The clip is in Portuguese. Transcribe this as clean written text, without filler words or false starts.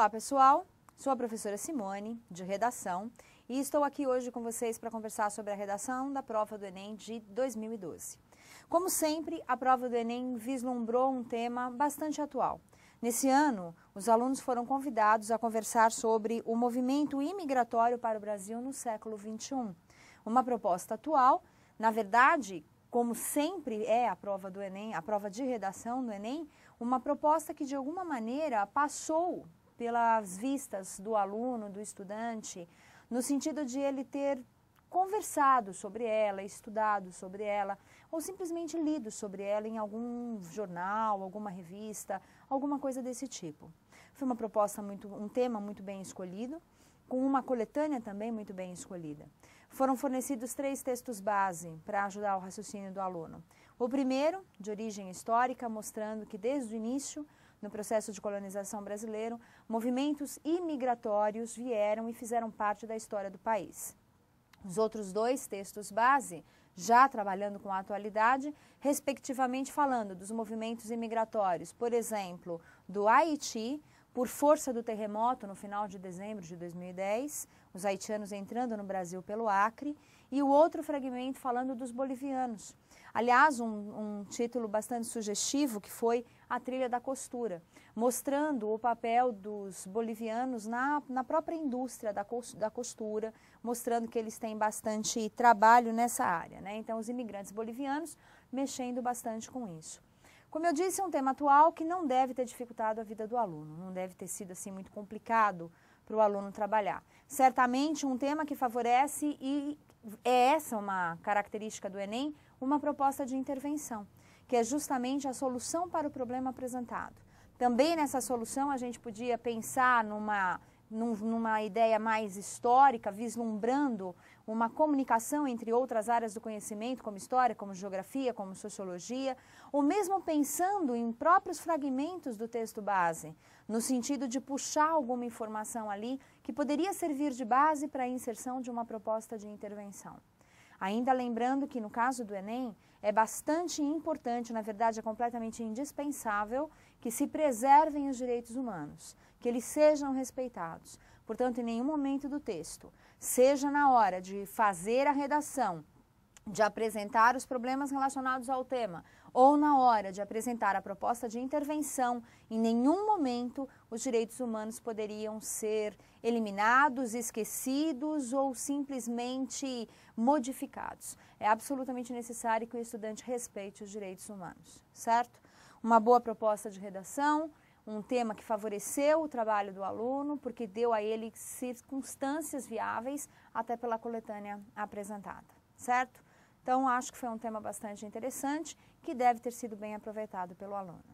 Olá pessoal, sou a professora Simone, de redação, e estou aqui hoje com vocês para conversar sobre a redação da prova do Enem de 2012. Como sempre, a prova do Enem vislumbrou um tema bastante atual. Nesse ano, os alunos foram convidados a conversar sobre o movimento imigratório para o Brasil no século XXI. Uma proposta atual, na verdade, como sempre é a prova do Enem, a prova de redação do Enem, uma proposta que de alguma maneira passou pelas vistas do aluno, do estudante, no sentido de ele ter conversado sobre ela, estudado sobre ela, ou simplesmente lido sobre ela em algum jornal, alguma revista, alguma coisa desse tipo. Foi uma proposta, um tema muito bem escolhido, com uma coletânea também muito bem escolhida. Foram fornecidos 3 textos base para ajudar o raciocínio do aluno. O primeiro, de origem histórica, mostrando que desde o início, no processo de colonização brasileiro, movimentos imigratórios vieram e fizeram parte da história do país. Os outros 2 textos base, já trabalhando com a atualidade, respectivamente falando dos movimentos imigratórios, por exemplo, do Haiti, por força do terremoto no final de dezembro de 2010, os haitianos entrando no Brasil pelo Acre, e o outro fragmento falando dos bolivianos. Aliás, um título bastante sugestivo que foi A Trilha da Costura, mostrando o papel dos bolivianos na própria indústria da costura, mostrando que eles têm bastante trabalho nessa área, né? Então, os imigrantes bolivianos mexendo bastante com isso. Como eu disse, é um tema atual que não deve ter dificultado a vida do aluno, não deve ter sido assim muito complicado para o aluno trabalhar. Certamente um tema que favorece, e é essa uma característica do Enem, uma proposta de intervenção, que é justamente a solução para o problema apresentado. Também nessa solução a gente podia pensar numa ideia mais histórica, vislumbrando uma comunicação entre outras áreas do conhecimento, como história, como geografia, como sociologia, ou mesmo pensando em próprios fragmentos do texto base, no sentido de puxar alguma informação ali que poderia servir de base para a inserção de uma proposta de intervenção. Ainda lembrando que no caso do Enem é bastante importante, na verdade é completamente indispensável, que se preservem os direitos humanos, que eles sejam respeitados. Portanto, em nenhum momento do texto, seja na hora de fazer a redação, de apresentar os problemas relacionados ao tema, ou na hora de apresentar a proposta de intervenção, em nenhum momento os direitos humanos poderiam ser eliminados, esquecidos ou simplesmente modificados. É absolutamente necessário que o estudante respeite os direitos humanos, certo? Uma boa proposta de redação, um tema que favoreceu o trabalho do aluno, porque deu a ele circunstâncias viáveis, até pela coletânea apresentada, certo? Então, acho que foi um tema bastante interessante, que deve ter sido bem aproveitado pelo aluno.